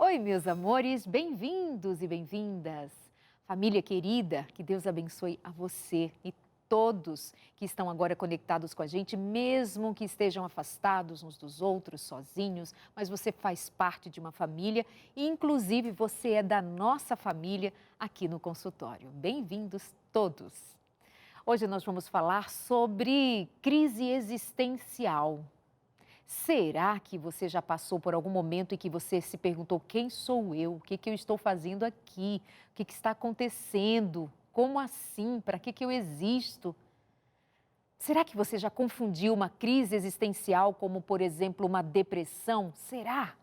Oi, meus amores, bem-vindos e bem-vindas. Família querida, que Deus abençoe a você e todos que estão agora conectados com a gente, mesmo que estejam afastados uns dos outros, sozinhos, mas você faz parte de uma família e, inclusive, você é da nossa família aqui no consultório. Bem-vindos todos. Hoje nós vamos falar sobre crise existencial. Será que você já passou por algum momento em que você se perguntou quem sou eu? O que eu estou fazendo aqui? O que está acontecendo? Como assim? Para que eu existo? Será que você já confundiu uma crise existencial como, por exemplo, uma depressão? Será?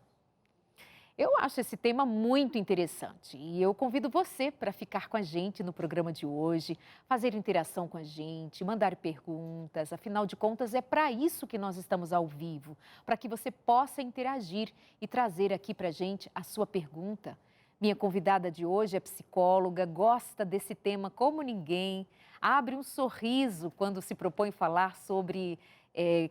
Eu acho esse tema muito interessante e eu convido você para ficar com a gente no programa de hoje, fazer interação com a gente, mandar perguntas. Afinal de contas, é para isso que nós estamos ao vivo, para que você possa interagir e trazer aqui para a gente a sua pergunta. Minha convidada de hoje é psicóloga, gosta desse tema como ninguém, abre um sorriso quando se propõe falar sobre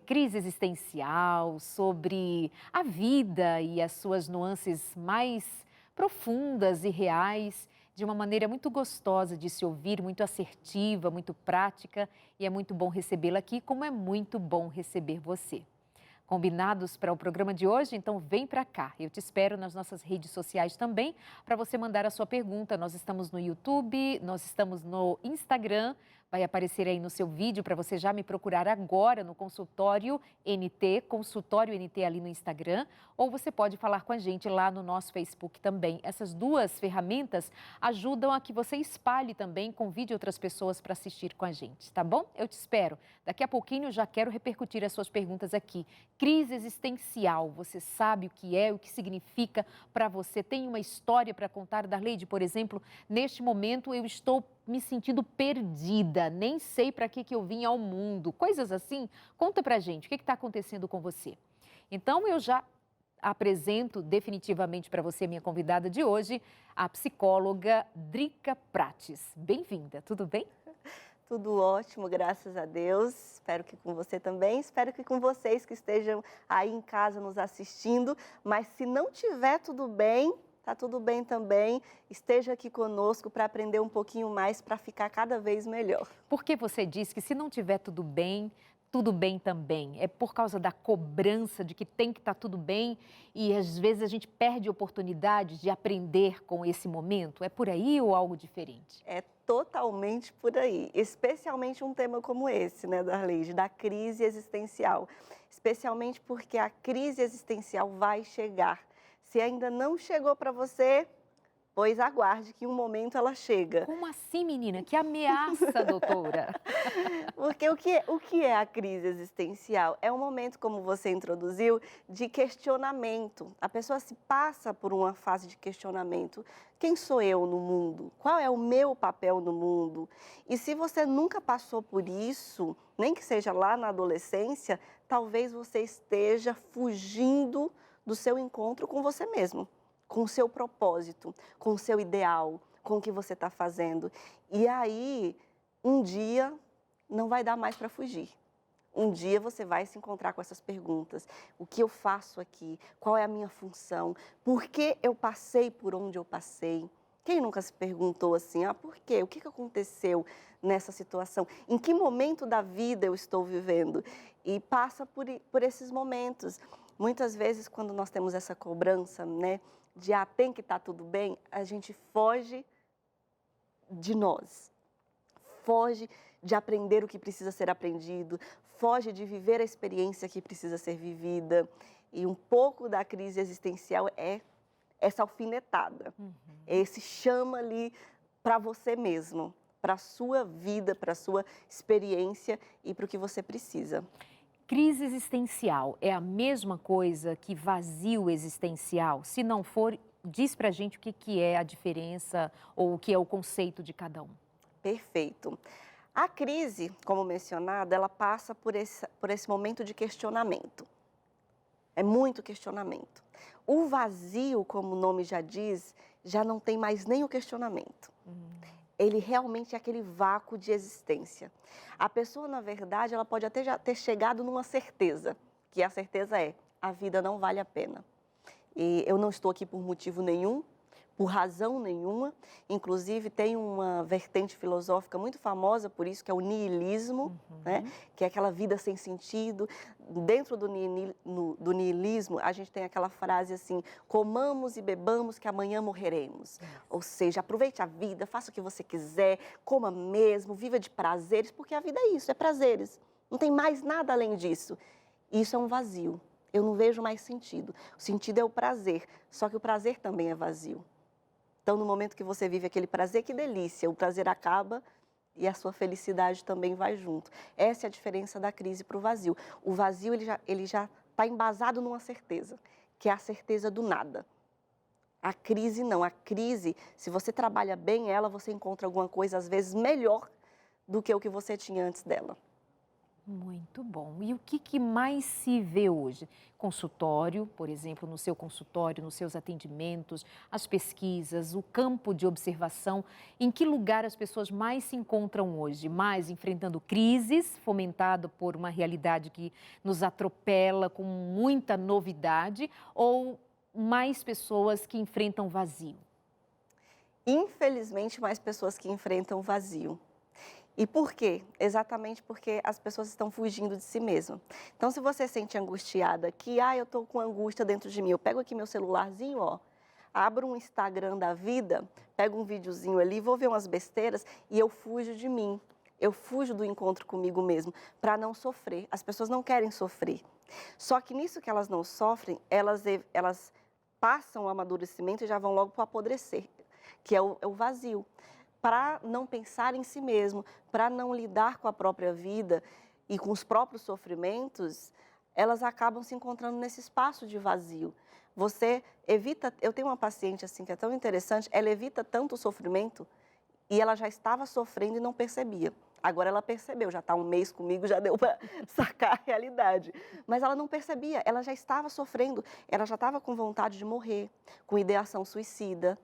crise existencial, sobre a vida e as suas nuances mais profundas e reais, de uma maneira muito gostosa de se ouvir, muito assertiva, muito prática, e é muito bom recebê-la aqui, como é muito bom receber você. Combinados para o programa de hoje? Então vem para cá. Eu te espero nas nossas redes sociais também para você mandar a sua pergunta. Nós estamos no YouTube, nós estamos no Instagram. Vai aparecer aí no seu vídeo para você já me procurar agora no Consultório NT ali no Instagram, ou você pode falar com a gente lá no nosso Facebook também. Essas duas ferramentas ajudam a que você espalhe também, convide outras pessoas para assistir com a gente, tá bom? Eu te espero. Daqui a pouquinho eu já quero repercutir as suas perguntas aqui. Crise existencial, você sabe o que é, o que significa para você? Tem uma história para contar? Darleide, por exemplo, neste momento eu estou me sentindo perdida, nem sei para que eu vim ao mundo, coisas assim. Conta pra gente, o que está acontecendo com você? Então, eu já apresento definitivamente para você, minha convidada de hoje, a psicóloga Drica Prates. Bem-vinda, tudo bem? Tudo ótimo, graças a Deus. Espero que com você também. Espero que com vocês que estejam aí em casa nos assistindo. Mas se não tiver tudo bem, tá tudo bem também. Esteja aqui conosco para aprender um pouquinho mais, para ficar cada vez melhor. Porque você diz que se não tiver tudo bem também. É por causa da cobrança de que tem que estar tudo bem e às vezes a gente perde oportunidades de aprender com esse momento? É por aí ou algo diferente? É totalmente por aí, especialmente um tema como esse, né, Darleide, da crise existencial. Especialmente porque a crise existencial vai chegar. Se ainda não chegou para você, pois aguarde que em um momento ela chega. Como assim, menina? Que ameaça, doutora! Porque o que é a crise existencial? É um momento, como você introduziu, de questionamento. A pessoa se passa por uma fase de questionamento. Quem sou eu no mundo? Qual é o meu papel no mundo? E se você nunca passou por isso, nem que seja lá na adolescência, talvez você esteja fugindo do seu encontro com você mesmo, com o seu propósito, com o seu ideal, com o que você está fazendo. E aí, um dia, não vai dar mais para fugir. Um dia você vai se encontrar com essas perguntas. O que eu faço aqui? Qual é a minha função? Por que eu passei por onde eu passei? Quem nunca se perguntou assim, por quê? O que aconteceu nessa situação? Em que momento da vida eu estou vivendo? E passa por esses momentos. Muitas vezes, quando nós temos essa cobrança, né, de tem que estar tudo bem, a gente foge de nós. Foge de aprender o que precisa ser aprendido, foge de viver a experiência que precisa ser vivida. E um pouco da crise existencial é essa alfinetada, é esse chama ali para você mesmo, para a sua vida, para a sua experiência e para o que você precisa. Crise existencial é a mesma coisa que vazio existencial? Se não for, diz pra gente o que é a diferença ou o que é o conceito de cada um. Perfeito. A crise, como mencionada, ela passa por esse momento de questionamento. É muito questionamento. O vazio, como o nome já diz, já não tem mais nem o questionamento. Ele realmente é aquele vácuo de existência. A pessoa, na verdade, ela pode até já ter chegado numa certeza, que a certeza é: a vida não vale a pena. E eu não estou aqui por motivo nenhum, por razão nenhuma. Inclusive, tem uma vertente filosófica muito famosa por isso, que é o niilismo, né? Que é aquela vida sem sentido. Dentro do niilismo, a gente tem aquela frase assim: comamos e bebamos que amanhã morreremos. Ou seja, aproveite a vida, faça o que você quiser, coma mesmo, viva de prazeres, porque a vida é isso, é prazeres. Não tem mais nada além disso. Isso é um vazio. Eu não vejo mais sentido. O sentido é o prazer, só que o prazer também é vazio. Então, no momento que você vive aquele prazer, que delícia, o prazer acaba e a sua felicidade também vai junto. Essa é a diferença da crise para o vazio. O vazio, ele já está embasado numa certeza, que é a certeza do nada. A crise não. A crise, se você trabalha bem ela, você encontra alguma coisa, às vezes, melhor do que o que você tinha antes dela. Muito bom. E o que mais se vê hoje? Consultório, por exemplo, no seu consultório, nos seus atendimentos, as pesquisas, o campo de observação. Em que lugar as pessoas mais se encontram hoje? Mais enfrentando crises, fomentado por uma realidade que nos atropela com muita novidade, ou mais pessoas que enfrentam vazio? Infelizmente, mais pessoas que enfrentam vazio. E por quê? Exatamente porque as pessoas estão fugindo de si mesmas. Então, se você sente angustiada, que eu estou com angústia dentro de mim, eu pego aqui meu celularzinho, abro um Instagram da vida, pego um videozinho ali, vou ver umas besteiras e eu fujo de mim. Eu fujo do encontro comigo mesmo, para não sofrer. As pessoas não querem sofrer. Só que nisso que elas não sofrem, elas passam o amadurecimento e já vão logo para o apodrecer, que é o vazio. Para não pensar em si mesmo, para não lidar com a própria vida e com os próprios sofrimentos, elas acabam se encontrando nesse espaço de vazio. Você evita, eu tenho uma paciente assim que é tão interessante, ela evita tanto o sofrimento e ela já estava sofrendo e não percebia. Agora ela percebeu, já está um mês comigo, já deu para sacar a realidade. Mas ela não percebia, ela já estava sofrendo, ela já estava com vontade de morrer, com ideação suicida.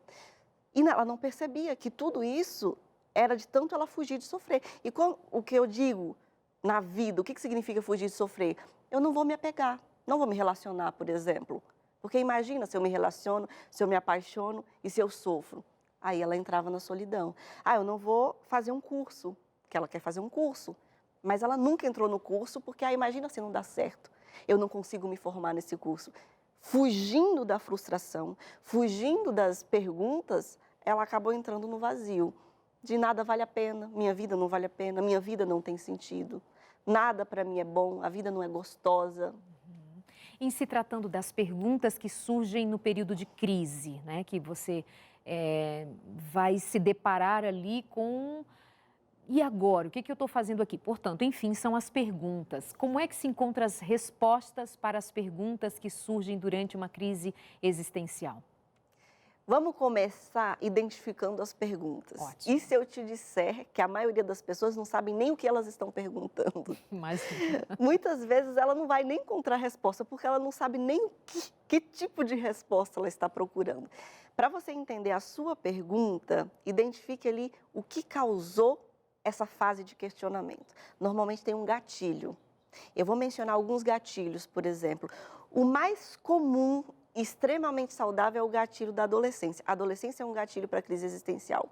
E ela não percebia que tudo isso era de tanto ela fugir de sofrer. E o que eu digo na vida, o que significa fugir de sofrer? Eu não vou me apegar, não vou me relacionar, por exemplo. Porque imagina se eu me relaciono, se eu me apaixono e se eu sofro. Aí ela entrava na solidão. Eu não vou fazer um curso, que ela quer fazer um curso. Mas ela nunca entrou no curso porque, imagina se não dá certo. Eu não consigo me formar nesse curso. Fugindo da frustração, fugindo das perguntas, ela acabou entrando no vazio. De nada vale a pena, minha vida não vale a pena, minha vida não tem sentido. Nada para mim é bom, a vida não é gostosa. Em se tratando das perguntas que surgem no período de crise, né? Que você vai se deparar ali com... E agora? O que eu estou fazendo aqui? Portanto, enfim, são as perguntas. Como é que se encontram as respostas para as perguntas que surgem durante uma crise existencial? Vamos começar identificando as perguntas. Ótimo. E se eu te disser que a maioria das pessoas não sabem nem o que elas estão perguntando? Imagina. Muitas vezes ela não vai nem encontrar resposta, porque ela não sabe nem que tipo de resposta ela está procurando. Para você entender a sua pergunta, identifique ali o que causou essa fase de questionamento. Normalmente tem um gatilho. Eu vou mencionar alguns gatilhos, por exemplo. O mais comum, extremamente saudável, é o gatilho da adolescência. A adolescência é um gatilho para a crise existencial,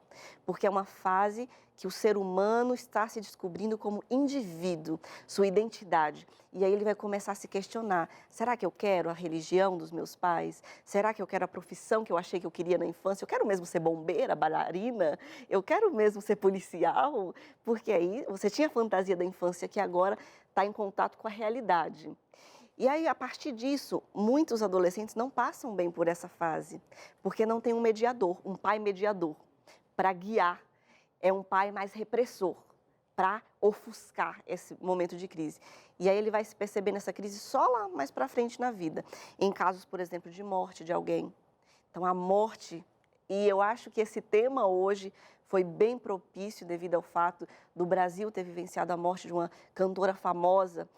porque é uma fase que o ser humano está se descobrindo como indivíduo, sua identidade. E aí ele vai começar a se questionar: será que eu quero a religião dos meus pais? Será que eu quero a profissão que eu achei que eu queria na infância? Eu quero mesmo ser bombeira, bailarina? Eu quero mesmo ser policial? Porque aí você tinha a fantasia da infância que agora está em contato com a realidade. E aí, a partir disso, muitos adolescentes não passam bem por essa fase, porque não tem um mediador, um pai mediador, para guiar. É um pai mais repressor, para ofuscar esse momento de crise. E aí ele vai se perceber nessa crise só lá mais para frente na vida, em casos, por exemplo, de morte de alguém. Então, a morte, e eu acho que esse tema hoje foi bem propício devido ao fato do Brasil ter vivenciado a morte de uma cantora famosa.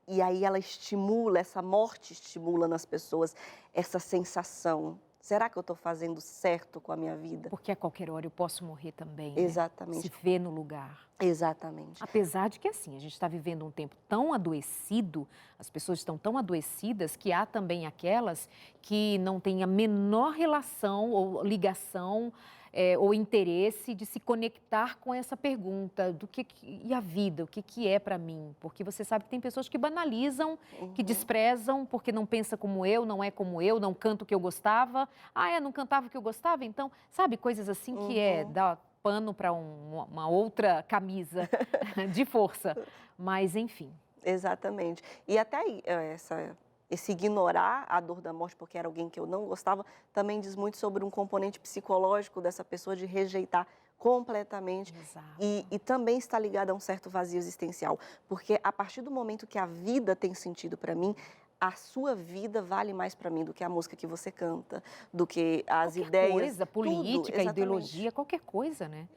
E aí ela estimula, essa morte estimula nas pessoas essa sensação, Será que eu estou fazendo certo com a minha vida? Porque a qualquer hora eu posso morrer também, né? Exatamente. Se ver no lugar. Exatamente. Apesar de que, assim, a gente está vivendo um tempo tão adoecido, as pessoas estão tão adoecidas, que há também aquelas que não têm a menor relação ou ligação ou interesse de se conectar com essa pergunta do e a vida, o que é para mim? Porque você sabe que tem pessoas que banalizam, que desprezam, porque não pensa como eu, não é como eu, não canta o que eu gostava. Ah, não cantava o que eu gostava? Então, sabe, coisas assim que dá pano para uma outra camisa de força, mas enfim. Exatamente. E até aí, esse ignorar a dor da morte porque era alguém que eu não gostava, também diz muito sobre um componente psicológico dessa pessoa de rejeitar completamente. Exato. E também está ligado a um certo vazio existencial, porque a partir do momento que a vida tem sentido para mim, a sua vida vale mais para mim do que a música que você canta, do que as Qualquer ideias. coisa, política, tudo, exatamente. ideologia, qualquer coisa, né?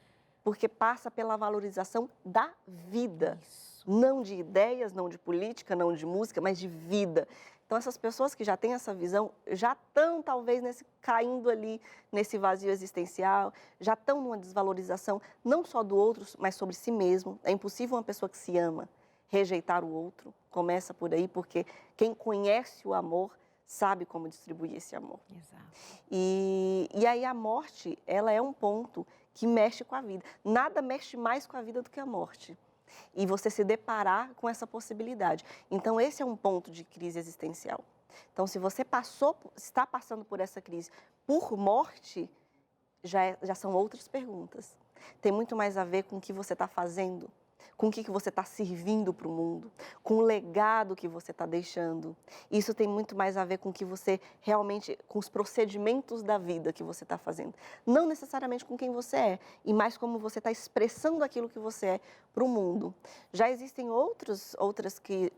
Porque passa pela valorização da vida. Isso. Não de ideias, não de política, não de música, mas de vida. Então, essas pessoas que já têm essa visão, já estão talvez caindo ali nesse vazio existencial, já estão numa desvalorização, não só do outro, mas sobre si mesmo. É impossível uma pessoa que se ama rejeitar o outro. Começa por aí, porque quem conhece o amor sabe como distribuir esse amor. Exato. E aí a morte, ela é um ponto que mexe com a vida. Nada mexe mais com a vida do que a morte. E você se deparar com essa possibilidade. Então, esse é um ponto de crise existencial. Então, se você está passando por essa crise por morte, já são outras perguntas. Tem muito mais a ver com o que você está fazendo, com o que você está servindo para o mundo, com o legado que você está deixando. Isso tem muito mais a ver com o que você realmente, com os procedimentos da vida que você está fazendo. Não necessariamente com quem você é, e mais como você está expressando aquilo que você é para o mundo. Já existem outras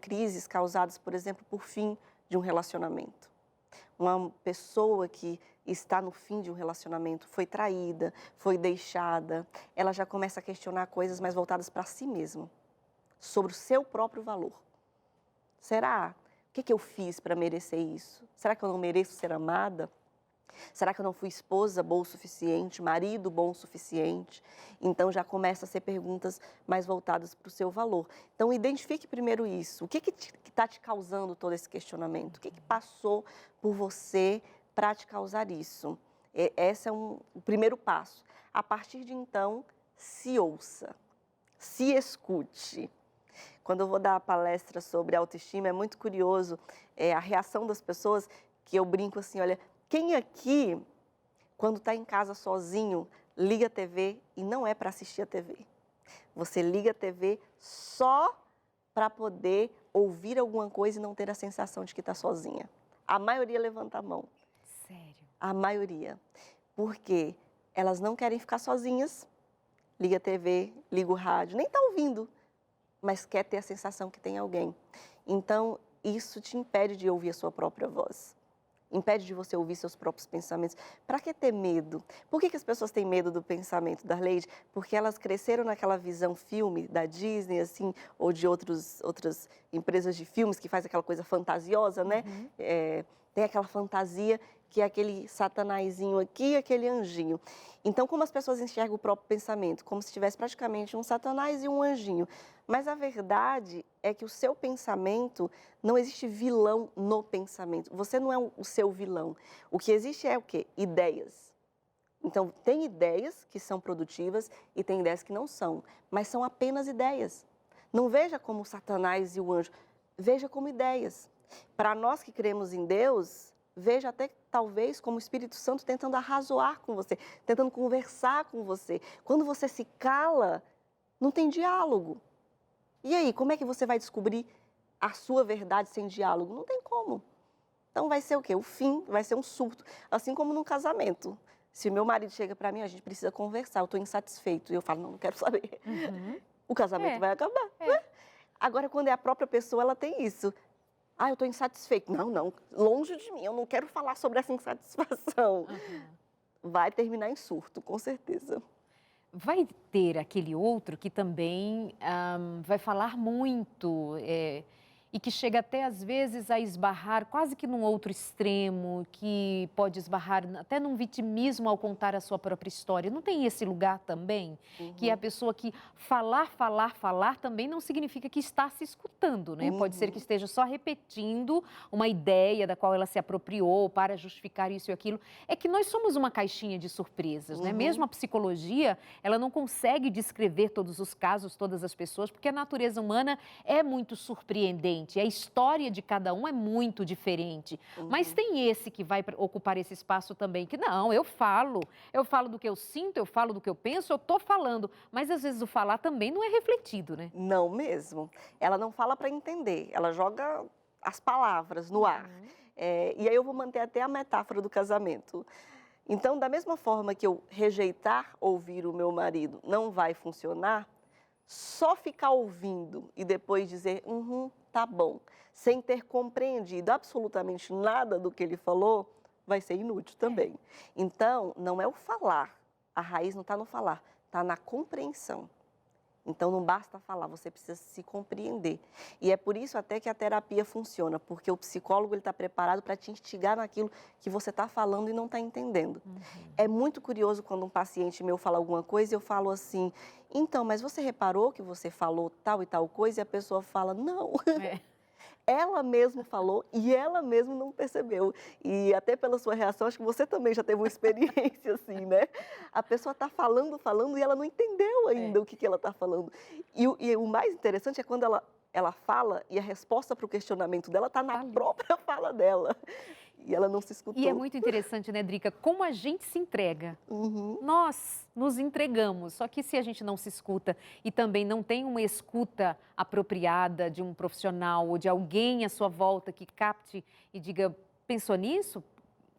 crises causadas, por exemplo, por fim de um relacionamento. Uma pessoa que está no fim de um relacionamento, foi traída, foi deixada, ela já começa a questionar coisas mais voltadas para si mesma, sobre o seu próprio valor. Será? O que eu fiz para merecer isso? Será que eu não mereço ser amada? Será que eu não fui esposa boa o suficiente, marido bom o suficiente? Então já começa a ser perguntas mais voltadas para o seu valor. Então identifique primeiro isso. O que está te causando todo esse questionamento? O que passou por você para te causar isso? Esse é o primeiro passo. A partir de então, se ouça, se escute. Quando eu vou dar a palestra sobre autoestima, é muito curioso a reação das pessoas, que eu brinco assim, olha, quem aqui, quando está em casa sozinho, liga a TV e não é para assistir a TV? Você liga a TV só para poder ouvir alguma coisa e não ter a sensação de que está sozinha. A maioria levanta a mão. Sério? A maioria. Porque elas não querem ficar sozinhas, liga a TV, liga o rádio, nem está ouvindo, mas quer ter a sensação que tem alguém. Então, isso te impede de ouvir a sua própria voz. Impede de você ouvir seus próprios pensamentos. Para que ter medo? Por que as pessoas têm medo do pensamento, Darleide? Porque elas cresceram naquela visão filme da Disney, assim, ou de outras empresas de filmes que faz aquela coisa fantasiosa, né? Tem aquela fantasia que é aquele satanazinho aqui e aquele anjinho. Então, como as pessoas enxergam o próprio pensamento? Como se tivesse praticamente um satanás e um anjinho. Mas a verdade é que o seu pensamento, não existe vilão no pensamento. Você não é o seu vilão. O que existe é o quê? Ideias. Então, tem ideias que são produtivas e tem ideias que não são, mas são apenas ideias. Não veja como o satanás e o anjo, veja como ideias. Para nós que cremos em Deus, veja até talvez como o Espírito Santo tentando arrazoar com você, tentando conversar com você. Quando você se cala, não tem diálogo. E aí, como é que você vai descobrir a sua verdade sem diálogo? Não tem como. Então vai ser o quê? O fim, vai ser um surto. Assim como num casamento. Se o meu marido chega para mim, a gente precisa conversar, eu estou insatisfeito. E eu falo, não quero saber. O casamento vai acabar. Né? Agora, quando é a própria pessoa, ela tem isso. Eu estou insatisfeito. Não, longe de mim, eu não quero falar sobre essa insatisfação. Vai terminar em surto, com certeza. Vai ter aquele outro que também vai falar muito e que chega até às vezes a esbarrar quase que num outro extremo, que pode esbarrar até num vitimismo ao contar a sua própria história. Não tem esse lugar também? Que é a pessoa que falar também não significa que está se escutando, né? Pode ser que esteja só repetindo uma ideia da qual ela se apropriou para justificar isso e aquilo. É que nós somos uma caixinha de surpresas, né? Mesmo a psicologia, ela não consegue descrever todos os casos, todas as pessoas, porque a natureza humana é muito surpreendente. A história de cada um é muito diferente. Mas tem esse que vai ocupar esse espaço também, que não, eu falo do que eu sinto, eu falo do que eu penso, eu estou falando. Mas às vezes o falar também não é refletido, né? Não mesmo. Ela não fala para entender, ela joga as palavras no ar. E aí eu vou manter até a metáfora do casamento. Então, da mesma forma que eu rejeitar ouvir o meu marido não vai funcionar, só ficar ouvindo e depois dizer, tá bom, sem ter compreendido absolutamente nada do que ele falou, vai ser inútil também. Então, não é o falar, a raiz não está no falar, está na compreensão. Então, não basta falar, você precisa se compreender. E é por isso até que a terapia funciona, porque o psicólogo está preparado para te instigar naquilo que você está falando e não está entendendo. É muito curioso quando um paciente meu fala alguma coisa e eu falo assim, então, mas você reparou que você falou tal e tal coisa? E a pessoa fala, não. Ela mesma falou e ela mesma não percebeu. E até pela sua reação, acho que você também já teve uma experiência assim, né? A pessoa está falando e ela não entendeu ainda o que ela está falando. E o mais interessante é quando ela fala e a resposta para o questionamento dela está na própria fala dela. E ela não se escutou. E é muito interessante, né, Drica, como a gente se entrega. Nós nos entregamos, só que se a gente não se escuta e também não tem uma escuta apropriada de um profissional ou de alguém à sua volta que capte e diga, pensou nisso?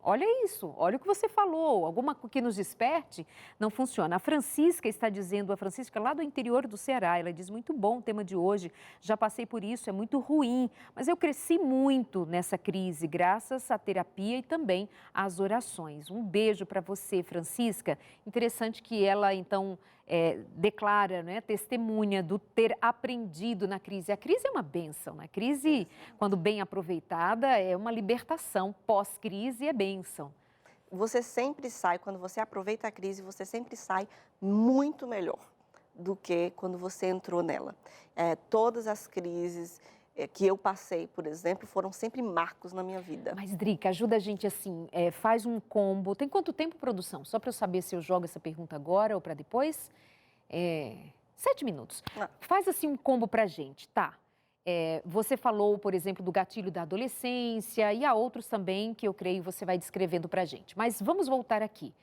Olha isso, olha o que você falou, alguma que nos desperte, não funciona. A Francisca está dizendo, a Francisca lá do interior do Ceará, ela diz, muito bom o tema de hoje, já passei por isso, é muito ruim, mas eu cresci muito nessa crise, graças à terapia e também às orações. Um beijo para você, Francisca. Interessante que ela, então, declara, né, testemunha do ter aprendido na crise. A crise é uma bênção, né? A crise, quando bem aproveitada, é uma libertação. Pós-crise é bênção. Você sempre sai, quando você aproveita a crise, você sempre sai muito melhor do que quando você entrou nela. Todas as crises que eu passei, por exemplo, foram sempre marcos na minha vida. Mas, Drica, ajuda a gente assim, faz um combo. Tem quanto tempo, produção? Só para eu saber se eu jogo essa pergunta agora ou para depois. 7 minutos. Faz assim um combo para a gente, tá? Você falou, por exemplo, do gatilho da adolescência e há outros também que eu creio você vai descrevendo para a gente. Mas vamos voltar aqui.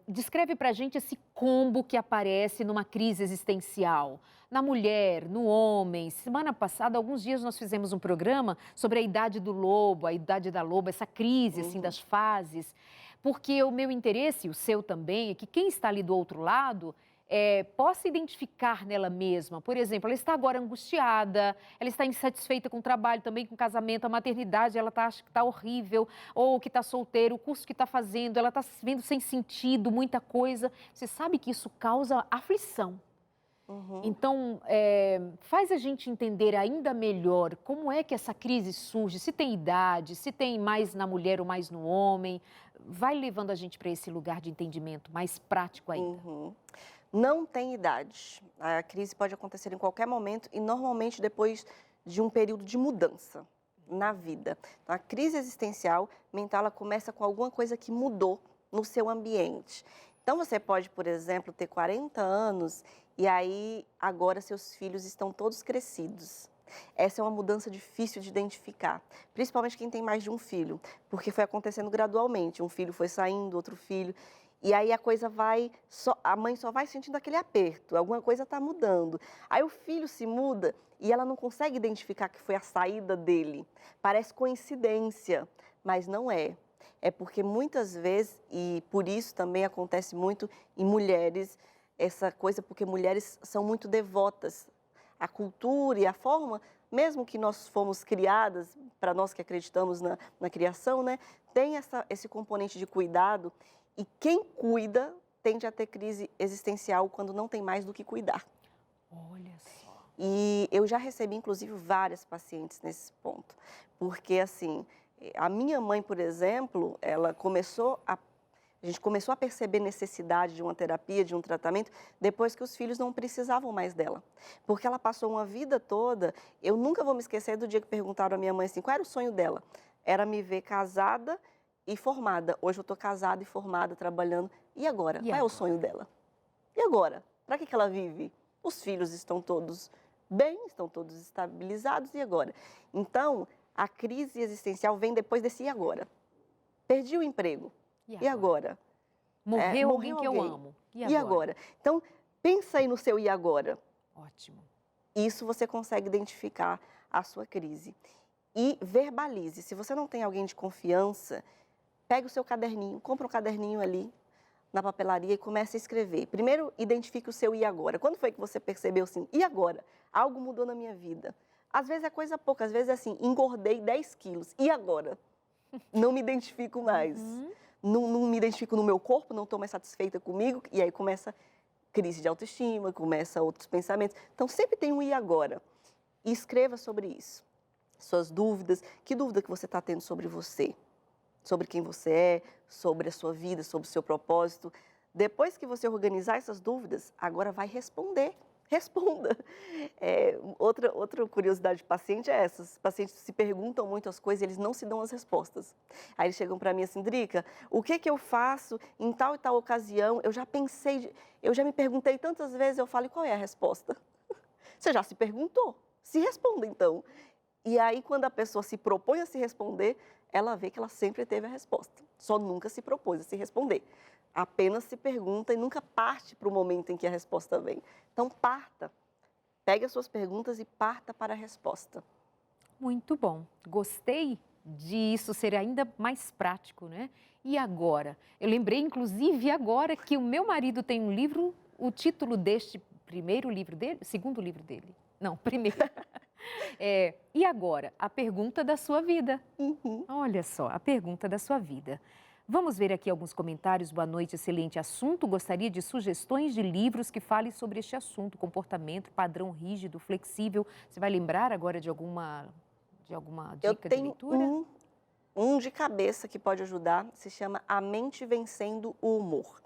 Descreve para a gente esse combo que aparece numa crise existencial, na mulher, no homem. Semana passada, alguns dias, nós fizemos um programa sobre a idade do lobo, a idade da loba, essa crise assim, das fases. Porque o meu interesse, e o seu também, é que quem está ali do outro lado possa identificar nela mesma. Por exemplo, ela está agora angustiada, ela está insatisfeita com o trabalho, também com o casamento, a maternidade, ela acha que está horrível, ou que está solteira, o curso que está fazendo, ela está se vendo sem sentido, muita coisa. Você sabe que isso causa aflição. Então, faz a gente entender ainda melhor como é que essa crise surge, se tem idade, se tem mais na mulher ou mais no homem. Vai levando a gente para esse lugar de entendimento mais prático ainda. Não tem idade. A crise pode acontecer em qualquer momento e normalmente depois de um período de mudança na vida. Então, a crise existencial mental ela começa com alguma coisa que mudou no seu ambiente. Então, você pode, por exemplo, ter 40 anos e aí agora seus filhos estão todos crescidos. Essa é uma mudança difícil de identificar, principalmente quem tem mais de um filho, porque foi acontecendo gradualmente. Um filho foi saindo, outro filho. E aí a coisa a mãe só vai sentindo aquele aperto, alguma coisa está mudando. Aí o filho se muda e ela não consegue identificar que foi a saída dele. Parece coincidência, mas não é. É porque muitas vezes, e por isso também acontece muito em mulheres, essa coisa porque mulheres são muito devotas. A cultura e a forma, mesmo que nós fomos criadas, para nós que acreditamos na criação, né, tem esse componente de cuidado. E quem cuida tende a ter crise existencial quando não tem mais do que cuidar. Olha só. E eu já recebi, inclusive, várias pacientes nesse ponto. Porque, assim, a minha mãe, por exemplo, a gente começou a perceber necessidade de uma terapia, de um tratamento, depois que os filhos não precisavam mais dela. Porque ela passou uma vida toda, eu nunca vou me esquecer do dia que perguntaram à minha mãe assim, qual era o sonho dela? Era me ver casada e formada. Hoje eu estou casada e formada, trabalhando. E agora? Qual é o sonho dela? E agora? Para que ela vive? Os filhos estão todos bem, estão todos estabilizados, e agora? Então, a crise existencial vem depois desse e agora? Perdi o emprego. E agora? Morreu alguém que eu amo. E agora? Então, pensa aí no seu e agora. Ótimo. Isso você consegue identificar a sua crise. E verbalize. Se você não tem alguém de confiança, pega o seu caderninho, compra um caderninho ali na papelaria e comece a escrever. Primeiro, identifique o seu e agora. Quando foi que você percebeu assim, e agora? Algo mudou na minha vida. Às vezes é coisa pouca, às vezes é assim, engordei 10 quilos. E agora? Não me identifico mais. Não me identifico no meu corpo, não estou mais satisfeita comigo, e aí começa crise de autoestima, começa outros pensamentos. Então, sempre tem um e agora. E escreva sobre isso. Suas dúvidas, que dúvida que você está tendo sobre você? Sobre quem você é, sobre a sua vida, sobre o seu propósito. Depois que você organizar essas dúvidas, agora vai responder. Responda. Outra curiosidade de paciente é essa. Os pacientes se perguntam muito as coisas e eles não se dão as respostas. Aí eles chegam para mim assim, Drica, o que eu faço em tal e tal ocasião? Eu já me perguntei tantas vezes, eu falo, e qual é a resposta? Você já se perguntou? Se responda então. E aí, quando a pessoa se propõe a se responder, ela vê que ela sempre teve a resposta. Só nunca se propôs a se responder. Apenas se pergunta e nunca parte para o momento em que a resposta vem. Então, parta. Pegue as suas perguntas e parta para a resposta. Muito bom. Gostei disso ser ainda mais prático, né? E agora? Eu lembrei, inclusive, agora que o meu marido tem um livro, o título deste primeiro livro dele, segundo livro dele. Não, primeiro. E agora? A pergunta da sua vida. Olha só, a pergunta da sua vida. Vamos ver aqui alguns comentários. Boa noite, excelente assunto. Gostaria de sugestões de livros que falem sobre este assunto, comportamento, padrão rígido, flexível. Você vai lembrar agora de alguma dica de leitura? Eu tenho um de cabeça que pode ajudar, se chama A Mente Vencendo o Humor.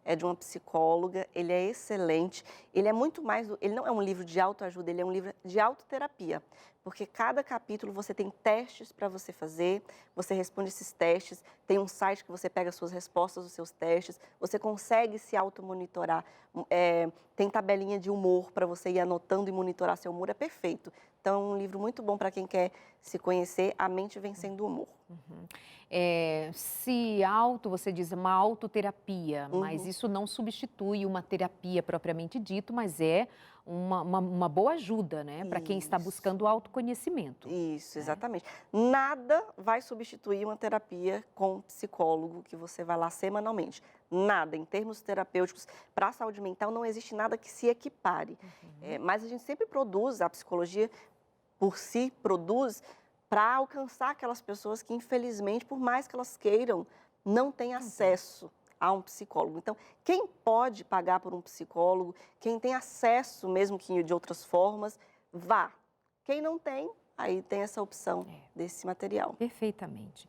É de uma psicóloga, ele é excelente, ele não é um livro de autoajuda, ele é um livro de autoterapia, porque cada capítulo você tem testes para você fazer, você responde esses testes, tem um site que você pega as suas respostas dos seus testes, você consegue se automonitorar, tem tabelinha de humor para você ir anotando e monitorar seu humor, é perfeito. Então, é um livro muito bom para quem quer se conhecer, A Mente Vencendo o Humor. Você diz uma autoterapia, mas isso não substitui uma terapia propriamente dito, mas é uma boa ajuda, né? Para quem está buscando autoconhecimento. Isso, exatamente. Nada vai substituir uma terapia com um psicólogo que você vai lá semanalmente. Nada, em termos terapêuticos, para a saúde mental não existe nada que se equipare. Mas a gente sempre produz, a psicologia por si produz para alcançar aquelas pessoas que, infelizmente, por mais que elas queiram, não têm acesso a um psicólogo. Então, quem pode pagar por um psicólogo, quem tem acesso, mesmo que de outras formas, vá. Quem não tem, aí tem essa opção desse material. Perfeitamente.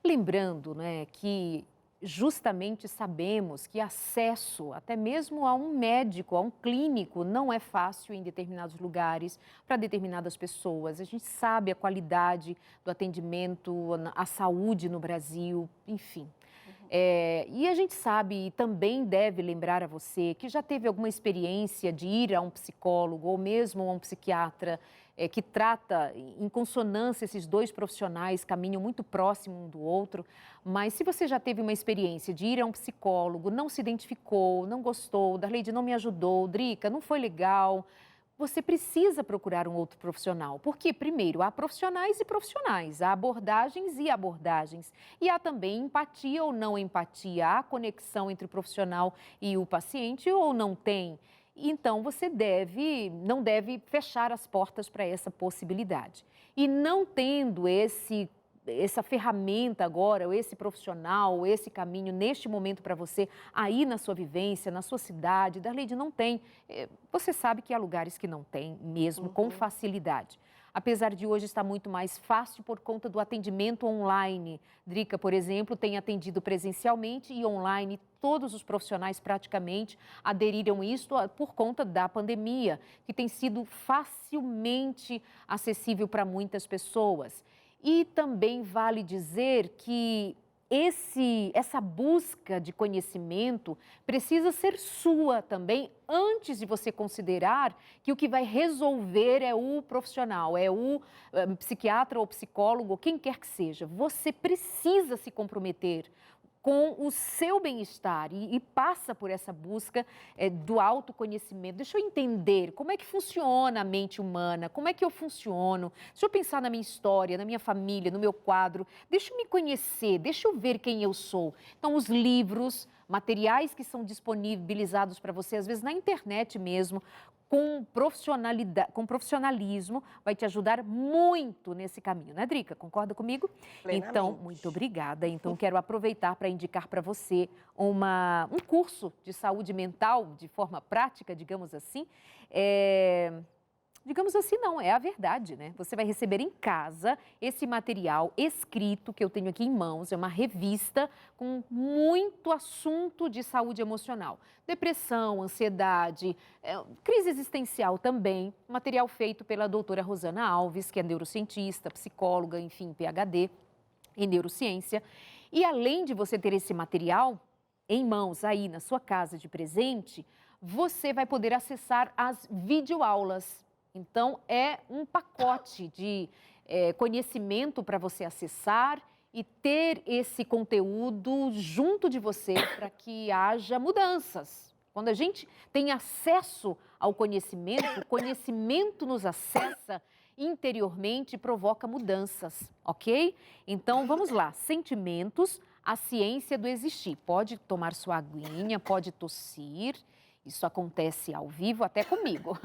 Lembrando, né, que justamente sabemos que acesso até mesmo a um médico, a um clínico, não é fácil em determinados lugares, para determinadas pessoas. A gente sabe a qualidade do atendimento, a saúde no Brasil, enfim. E a gente sabe e também deve lembrar a você que já teve alguma experiência de ir a um psicólogo ou mesmo a um psiquiatra que trata em consonância, esses dois profissionais caminham muito próximo um do outro, mas se você já teve uma experiência de ir a um psicólogo, não se identificou, não gostou, Darleide não me ajudou, Drica, não foi legal, você precisa procurar um outro profissional, porque, primeiro, há profissionais e profissionais, há abordagens e abordagens, e há também empatia ou não empatia, há conexão entre o profissional e o paciente ou não tem. Então, você não deve fechar as portas para essa possibilidade. E não tendo essa ferramenta agora, ou esse profissional, ou esse caminho neste momento para você, aí na sua vivência, na sua cidade, Darleide, não tem. Você sabe que há lugares que não tem mesmo, com facilidade. Apesar de hoje estar muito mais fácil por conta do atendimento online. Drica, por exemplo, tem atendido presencialmente e online. Todos os profissionais praticamente aderiram a isto por conta da pandemia, que tem sido facilmente acessível para muitas pessoas. E também vale dizer que essa busca de conhecimento precisa ser sua também, antes de você considerar que o que vai resolver é o profissional, é o psiquiatra ou psicólogo, quem quer que seja. Você precisa se comprometer com o seu bem-estar e passa por essa busca do autoconhecimento. Deixa eu entender como é que funciona a mente humana, como é que eu funciono. Deixa eu pensar na minha história, na minha família, no meu quadro. Deixa eu me conhecer, deixa eu ver quem eu sou. Então, os livros, materiais que são disponibilizados para você, às vezes na internet mesmo, com profissionalismo, vai te ajudar muito nesse caminho, né, Drica? Concorda comigo? Plenamente. Então, muito obrigada. Então, quero aproveitar para indicar para você um curso de saúde mental, de forma prática, digamos assim. Digamos assim, não, é a verdade, né? Você vai receber em casa esse material escrito que eu tenho aqui em mãos, é uma revista com muito assunto de saúde emocional. Depressão, ansiedade, crise existencial também. Material feito pela doutora Rosana Alves, que é neurocientista, psicóloga, enfim, PhD em neurociência. E além de você ter esse material em mãos aí na sua casa de presente, você vai poder acessar as videoaulas. Então, é um pacote de conhecimento para você acessar e ter esse conteúdo junto de você para que haja mudanças. Quando a gente tem acesso ao conhecimento, o conhecimento nos acessa interiormente e provoca mudanças, ok? Então, vamos lá. Sentimentos, a ciência do existir. Pode tomar sua aguinha, pode tossir. Isso acontece ao vivo até comigo.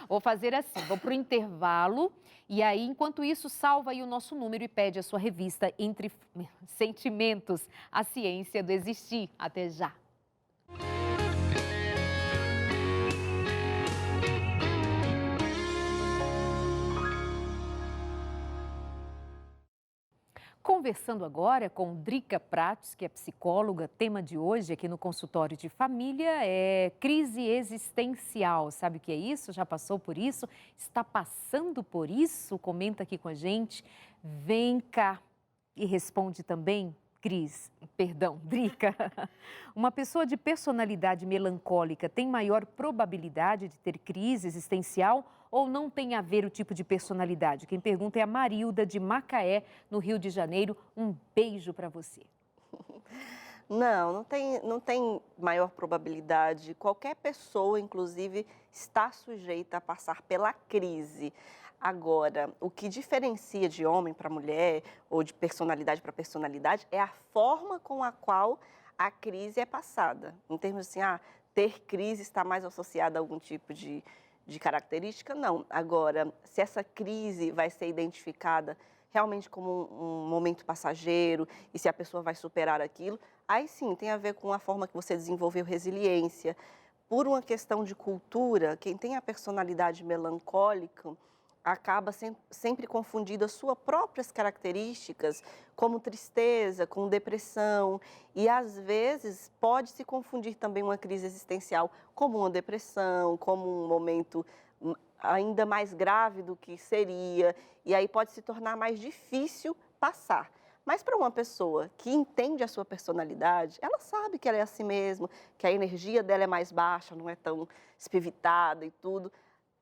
Vou fazer assim, vou para o intervalo e aí, enquanto isso, salva aí o nosso número e pede a sua revista Entre Sentimentos, a Ciência do Existir. Até já. Conversando agora com Drica Prates, que é psicóloga. Tema de hoje aqui no consultório de família é crise existencial. Sabe o que é isso? Já passou por isso? Está passando por isso? Comenta aqui com a gente. Vem cá e responde também, Drica. Uma pessoa de personalidade melancólica tem maior probabilidade de ter crise existencial ou não tem a ver o tipo de personalidade? Quem pergunta é a Marilda, de Macaé, no Rio de Janeiro. Um beijo para você. Não tem maior probabilidade. Qualquer pessoa, inclusive, está sujeita a passar pela crise. Agora, o que diferencia de homem para mulher ou de personalidade para personalidade é a forma com a qual a crise é passada. Em termos assim, ter crise está mais associada a algum tipo de característica? Não. Agora, se essa crise vai ser identificada realmente como um momento passageiro e se a pessoa vai superar aquilo, aí sim, tem a ver com a forma que você desenvolveu resiliência. Por uma questão de cultura, quem tem a personalidade melancólica acaba sempre confundindo as suas próprias características, como tristeza, com depressão, e às vezes pode se confundir também uma crise existencial como uma depressão, como um momento ainda mais grave do que seria, e aí pode se tornar mais difícil passar. Mas para uma pessoa que entende a sua personalidade, ela sabe que ela é assim mesmo, que a energia dela é mais baixa, não é tão espivitada e tudo,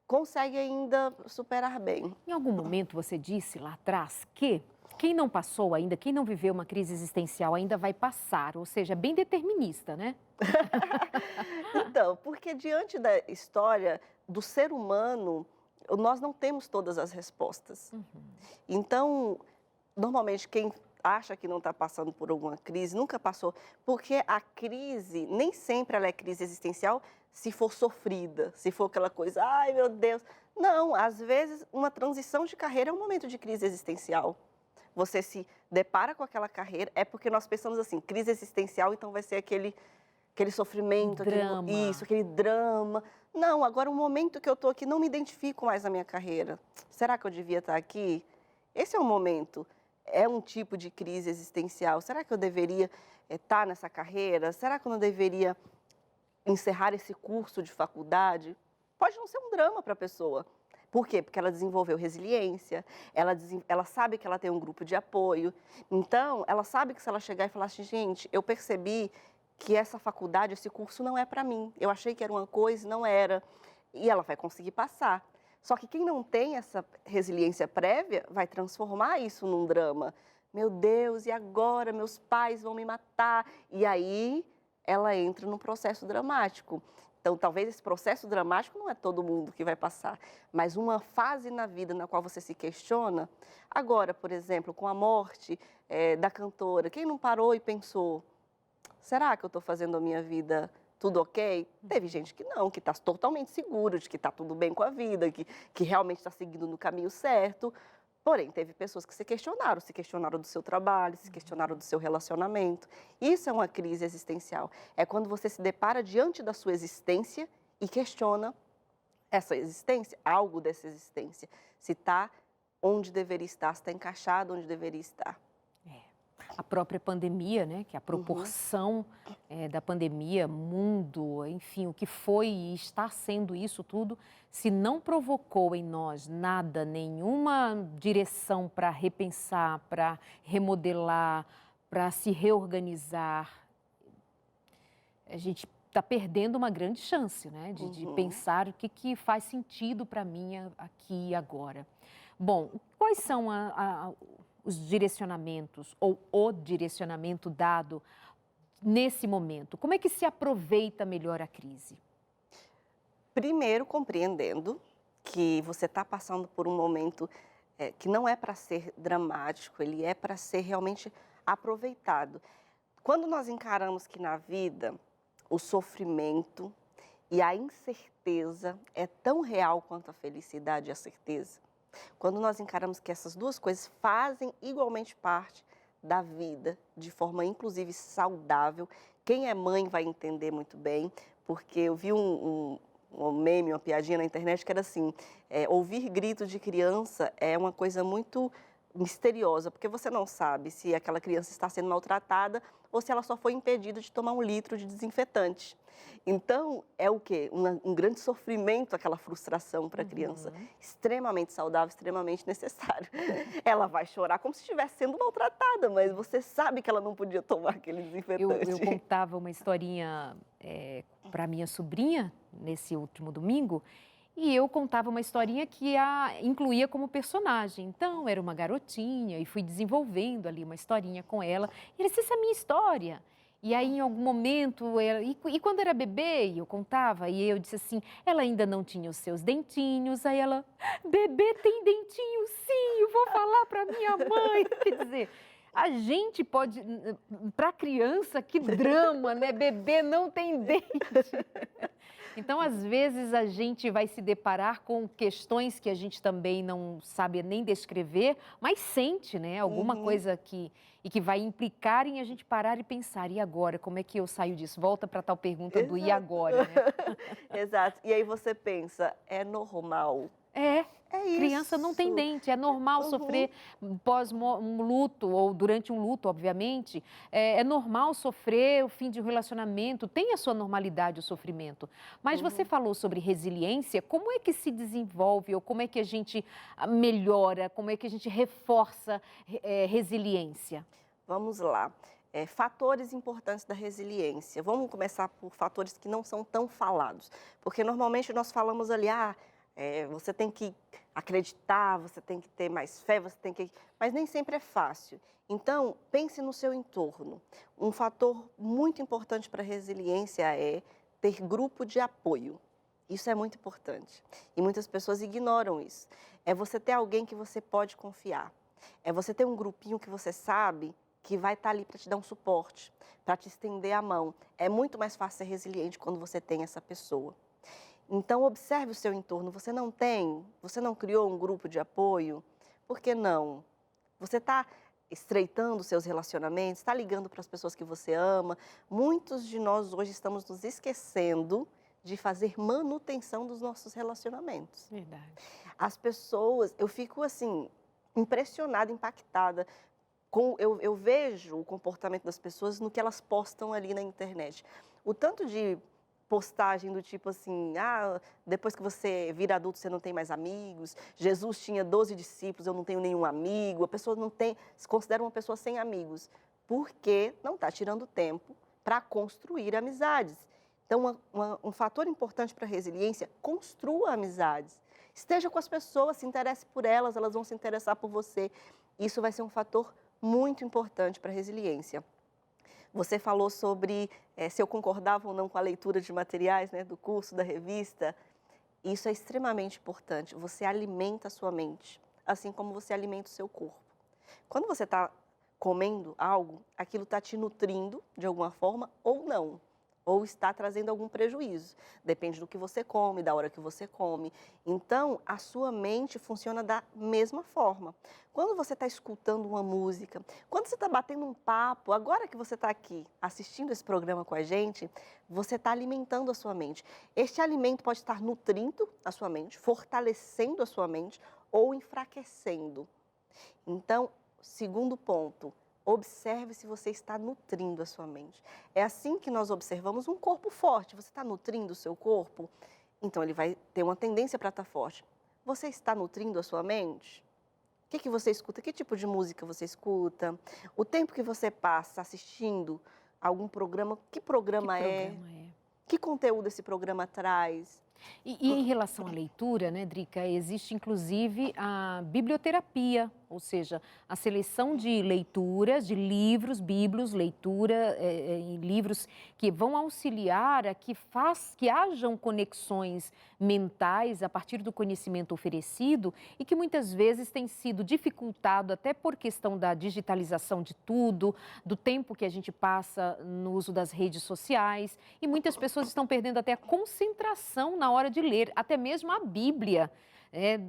consegue ainda superar bem. Em algum momento você disse lá atrás que quem não passou ainda, quem não viveu uma crise existencial ainda vai passar, ou seja, bem determinista, né? Então, porque diante da história do ser humano, nós não temos todas as respostas. Então, normalmente quem acha que não está passando por alguma crise, nunca passou, porque a crise, nem sempre ela é crise existencial se for sofrida, se for aquela coisa, ai meu Deus. Não, às vezes uma transição de carreira é um momento de crise existencial. você se depara com aquela carreira, é porque nós pensamos assim, crise existencial, então vai ser aquele sofrimento, Drama. aquele drama. Não, agora o momento que eu estou aqui, não me identifico mais na minha carreira. Será que eu devia estar aqui? Esse é o momento. É um tipo de crise existencial. Será que eu deveria estar nessa carreira? Será que eu não deveria encerrar esse curso de faculdade? Pode não ser um drama para a pessoa. Por quê? Porque ela desenvolveu resiliência, ela sabe que ela tem um grupo de apoio. Então, ela sabe que se ela chegar e falar assim, gente, eu percebi que essa faculdade, esse curso não é para mim. Eu achei que era uma coisa e não era. E ela vai conseguir passar. Só que quem não tem essa resiliência prévia vai transformar isso num drama. Meu Deus, e agora? Meus pais vão me matar. E aí ela entra num processo dramático. Então, talvez esse processo dramático não é todo mundo que vai passar, mas uma fase na vida na qual você se questiona. Agora, por exemplo, com a morte da cantora, quem não parou e pensou, será que eu estou fazendo a minha vida tudo ok? Teve gente que não, que está totalmente seguro de que está tudo bem com a vida, que realmente está seguindo no caminho certo. Porém, teve pessoas que se questionaram do seu trabalho, se questionaram do seu relacionamento. Isso é uma crise existencial. É quando você se depara diante da sua existência e questiona essa existência, algo dessa existência. Se está onde deveria estar, se está encaixado onde deveria estar. A própria pandemia, né, que a proporção da pandemia, mundo, enfim, o que foi e está sendo isso tudo, se não provocou em nós nada, nenhuma direção para repensar, para remodelar, para se reorganizar, a gente está perdendo uma grande chance, né, de pensar o que faz sentido para mim aqui e agora. Bom, quais são os direcionamentos ou o direcionamento dado nesse momento? Como é que se aproveita melhor a crise? Primeiro, compreendendo que você está passando por um momento que não é para ser dramático, ele é para ser realmente aproveitado. Quando nós encaramos que na vida o sofrimento e a incerteza é tão real quanto a felicidade e a certeza, quando nós encaramos que essas duas coisas fazem igualmente parte da vida, de forma inclusive saudável, quem é mãe vai entender muito bem, porque eu vi um meme, uma piadinha na internet que era assim, ouvir gritos de criança é uma coisa muito misteriosa, porque você não sabe se aquela criança está sendo maltratada ou se ela só foi impedida de tomar 1 litro de desinfetante. Então, é o quê? Um grande sofrimento, aquela frustração para a criança, extremamente saudável, extremamente necessário. Ela vai chorar como se estivesse sendo maltratada, mas você sabe que ela não podia tomar aquele desinfetante. Eu contava uma historinha para minha sobrinha nesse último domingo, e eu contava uma historinha que a incluía como personagem. Então, era uma garotinha e fui desenvolvendo ali uma historinha com ela. E ela disse, essa é a minha história. E aí, em algum momento, e quando era bebê, e eu contava, e eu disse assim, ela ainda não tinha os seus dentinhos. Aí ela, bebê tem dentinho sim, eu vou falar para minha mãe. Quer dizer, a gente pode, para criança, que drama, né? Bebê não tem dente. Então, às vezes, a gente vai se deparar com questões que a gente também não sabe nem descrever, mas sente, né? Alguma coisa que vai implicar em a gente parar e pensar, e agora? Como é que eu saio disso? Volta para tal pergunta do e agora, né? Exato. E aí você pensa, é normal? É isso. Criança não tem dente, é normal sofrer pós um luto ou durante um luto, obviamente. É normal sofrer o fim de um relacionamento, tem a sua normalidade o sofrimento. Mas você falou sobre resiliência, como é que se desenvolve ou como é que a gente melhora, como é que a gente reforça resiliência? Vamos lá. Fatores importantes da resiliência. Vamos começar por fatores que não são tão falados, porque normalmente nós falamos ali, você tem que acreditar, você tem que ter mais fé, você tem que... Mas nem sempre é fácil. Então, pense no seu entorno. Um fator muito importante para a resiliência é ter grupo de apoio. Isso é muito importante. E muitas pessoas ignoram isso. É você ter alguém que você pode confiar. É você ter um grupinho que você sabe que vai estar ali para te dar um suporte, para te estender a mão. É muito mais fácil ser resiliente quando você tem essa pessoa. Então, observe o seu entorno. Você não criou um grupo de apoio? Por que não? Você está estreitando seus relacionamentos, está ligando para as pessoas que você ama. Muitos de nós hoje estamos nos esquecendo de fazer manutenção dos nossos relacionamentos. Verdade. As pessoas, eu fico assim, impressionada, impactada. Eu vejo o comportamento das pessoas no que elas postam ali na internet. O tanto de postagem do tipo assim, depois que você vira adulto você não tem mais amigos, Jesus tinha 12 discípulos, eu não tenho nenhum amigo, a pessoa não tem, se considera uma pessoa sem amigos, porque não está tirando tempo para construir amizades. Então, um fator importante para a resiliência, construa amizades. Esteja com as pessoas, se interesse por elas, elas vão se interessar por você. Isso vai ser um fator muito importante para a resiliência. Você falou sobre se eu concordava ou não com a leitura de materiais, né, do curso, da revista. Isso é extremamente importante. Você alimenta a sua mente, assim como você alimenta o seu corpo. Quando você está comendo algo, aquilo está te nutrindo de alguma forma ou não. Ou está trazendo algum prejuízo. Depende do que você come, da hora que você come. Então, a sua mente funciona da mesma forma. Quando você está escutando uma música, quando você está batendo um papo, agora que você está aqui assistindo esse programa com a gente, você está alimentando a sua mente. Este alimento pode estar nutrindo a sua mente, fortalecendo a sua mente ou enfraquecendo. Então, segundo ponto, observe se você está nutrindo a sua mente. É assim que nós observamos um corpo forte. Você está nutrindo o seu corpo? Então, ele vai ter uma tendência para estar forte. Você está nutrindo a sua mente? O que você escuta? Que tipo de música você escuta? O tempo que você passa assistindo algum programa, que programa é? Que conteúdo esse programa traz? E em relação à leitura, né, Drica, existe inclusive a biblioterapia, ou seja, a seleção de leituras, de livros, livros que vão auxiliar a que hajam conexões mentais a partir do conhecimento oferecido e que muitas vezes tem sido dificultado até por questão da digitalização de tudo, do tempo que a gente passa no uso das redes sociais e muitas pessoas estão perdendo até a concentração na hora de ler, até mesmo a Bíblia.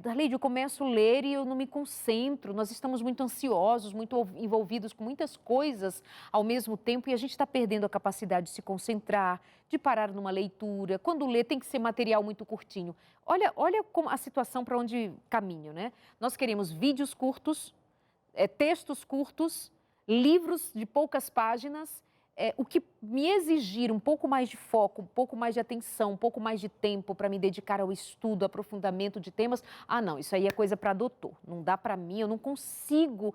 Darleide, eu começo a ler e eu não me concentro, nós estamos muito ansiosos, muito envolvidos com muitas coisas ao mesmo tempo e a gente está perdendo a capacidade de se concentrar, de parar numa leitura. Quando lê, tem que ser material muito curtinho. Olha como a situação para onde caminho, né? Nós queremos vídeos curtos, textos curtos, livros de poucas páginas. O que me exigir um pouco mais de foco, um pouco mais de atenção, um pouco mais de tempo para me dedicar ao estudo, aprofundamento de temas, não, isso aí é coisa para doutor, não dá para mim, eu não consigo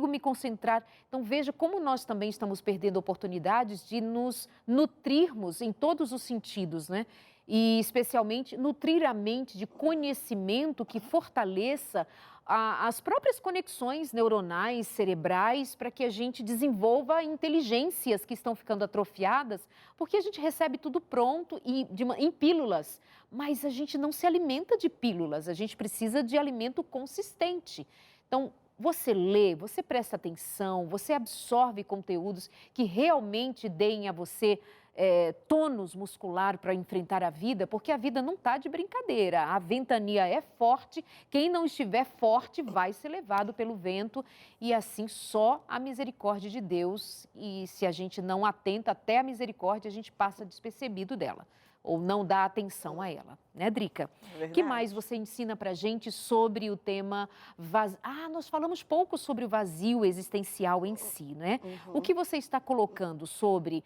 me concentrar. Então veja como nós também estamos perdendo oportunidades de nos nutrirmos em todos os sentidos, né? E especialmente nutrir a mente de conhecimento que fortaleça as próprias conexões neuronais, cerebrais, para que a gente desenvolva inteligências que estão ficando atrofiadas, porque a gente recebe tudo pronto e em pílulas, mas a gente não se alimenta de pílulas, a gente precisa de alimento consistente. Então, você lê, você presta atenção, você absorve conteúdos que realmente deem a você tônus muscular para enfrentar a vida, porque a vida não está de brincadeira, a ventania é forte, quem não estiver forte vai ser levado pelo vento e assim só a misericórdia de Deus, e se a gente não atenta até a misericórdia, a gente passa despercebido dela, ou não dá atenção a ela, né, Drica? O que mais você ensina para a gente sobre o tema vazio? Nós falamos pouco sobre o vazio existencial em si, né? O que você está colocando sobre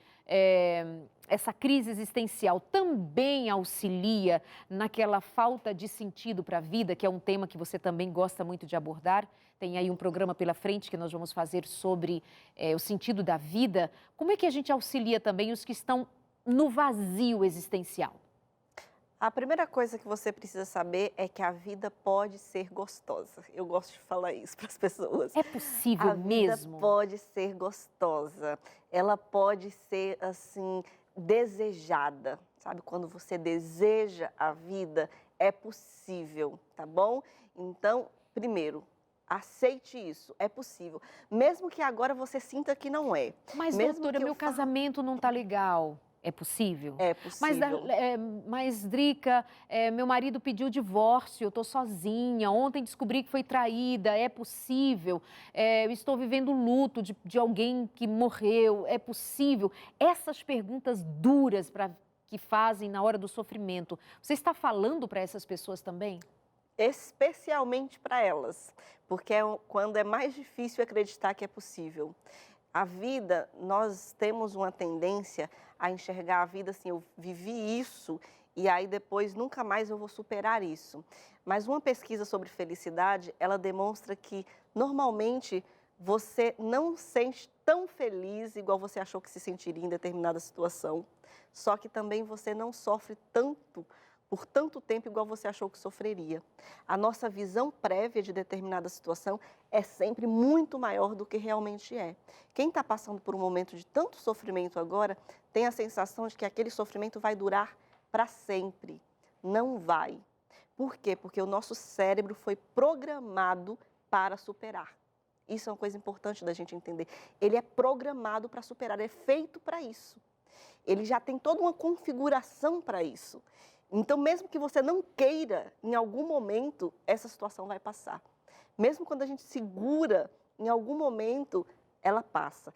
essa crise existencial também auxilia naquela falta de sentido para a vida, que é um tema que você também gosta muito de abordar? Tem aí um programa pela frente que nós vamos fazer sobre o sentido da vida. Como é que a gente auxilia também os que estão no vazio existencial? A primeira coisa que você precisa saber é que a vida pode ser gostosa. Eu gosto de falar isso para as pessoas. É possível mesmo? A vida pode ser gostosa. Ela pode ser, assim, desejada. Sabe, quando você deseja a vida, é possível, tá bom? Então, primeiro, aceite isso, é possível. Mesmo que agora você sinta que não é. Mas, doutora, meu casamento não está legal. É possível? É Mas, possível. mas Drica, meu marido pediu divórcio, eu estou sozinha, ontem descobri que foi traída, é possível? Eu estou vivendo luto de alguém que morreu, é possível? Essas perguntas duras que fazem na hora do sofrimento, você está falando para essas pessoas também? Especialmente para elas, porque quando é mais difícil acreditar que é possível. A vida, nós temos uma tendência a enxergar a vida assim, eu vivi isso e aí depois nunca mais eu vou superar isso. Mas uma pesquisa sobre felicidade, ela demonstra que normalmente você não sente tão feliz igual você achou que se sentiria em determinada situação, só que também você não sofre tanto por tanto tempo igual você achou que sofreria. A nossa visão prévia de determinada situação é sempre muito maior do que realmente é. Quem está passando por um momento de tanto sofrimento agora tem a sensação de que aquele sofrimento vai durar para sempre. Não vai. Por quê? Porque o nosso cérebro foi programado para superar. Isso é uma coisa importante da gente entender. Ele é programado para superar, é feito para isso. Ele já tem toda uma configuração para isso. Então, mesmo que você não queira, em algum momento, essa situação vai passar. Mesmo quando a gente segura, em algum momento, ela passa.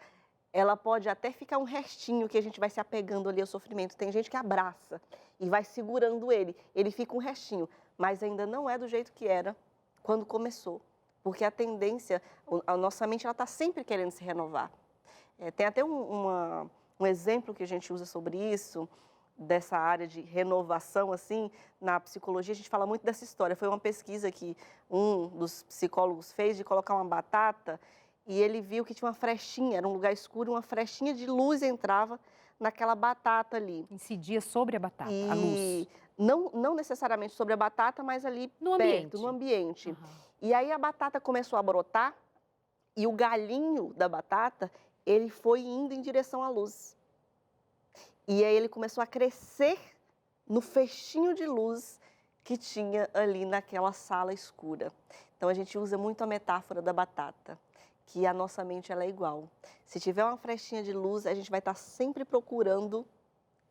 Ela pode até ficar um restinho que a gente vai se apegando ali ao sofrimento. Tem gente que abraça e vai segurando ele fica um restinho, mas ainda não é do jeito que era quando começou. Porque a tendência, a nossa mente, ela está sempre querendo se renovar. Tem até um exemplo que a gente usa sobre isso, dessa área de renovação, assim, na psicologia, a gente fala muito dessa história. Foi uma pesquisa que um dos psicólogos fez de colocar uma batata e ele viu que tinha uma frechinha, era um lugar escuro, uma frechinha de luz entrava naquela batata ali. Incidia sobre a batata, a luz. E não necessariamente sobre a batata, mas ali No perto, ambiente. no ambiente. Uhum. E aí a batata começou a brotar e o galinho da batata, ele foi indo em direção à luz. E aí ele começou a crescer no fechinho de luz que tinha ali naquela sala escura. Então a gente usa muito a metáfora da batata, que a nossa mente ela é igual. Se tiver uma frechinha de luz, a gente vai estar sempre procurando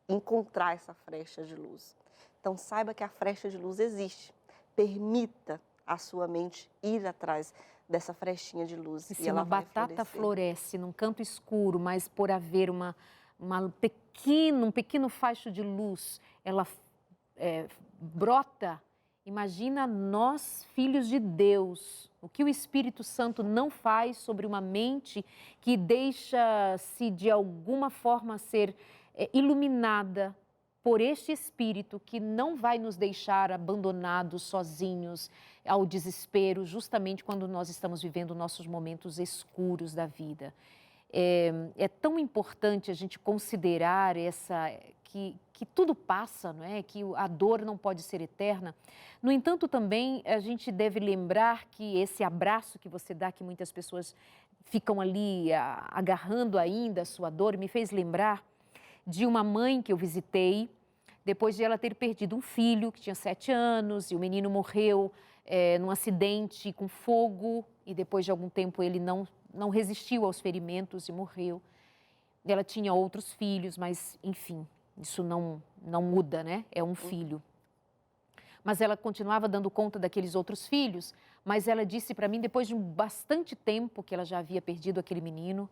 encontrar essa frecha de luz. Então saiba que a frecha de luz existe. Permita a sua mente ir atrás dessa frechinha de luz E e se ela uma vai batata florescer. floresce num canto escuro, mas por haver um pequeno facho de luz, ela brota. Imagina nós, filhos de Deus, o que o Espírito Santo não faz sobre uma mente que deixa-se de alguma forma ser iluminada por este Espírito que não vai nos deixar abandonados, sozinhos, ao desespero, justamente quando nós estamos vivendo nossos momentos escuros da vida. É tão importante a gente considerar que tudo passa, não é? Que a dor não pode ser eterna. No entanto, também a gente deve lembrar que esse abraço que você dá, que muitas pessoas ficam ali agarrando ainda a sua dor, me fez lembrar de uma mãe que eu visitei, depois de ela ter perdido um filho que tinha 7 anos e o menino morreu num acidente com fogo e depois de algum tempo ele não resistiu aos ferimentos e morreu. Ela tinha outros filhos, mas enfim, isso não muda, né? É um filho. Mas ela continuava dando conta daqueles outros filhos, mas ela disse para mim, depois de bastante tempo que ela já havia perdido aquele menino,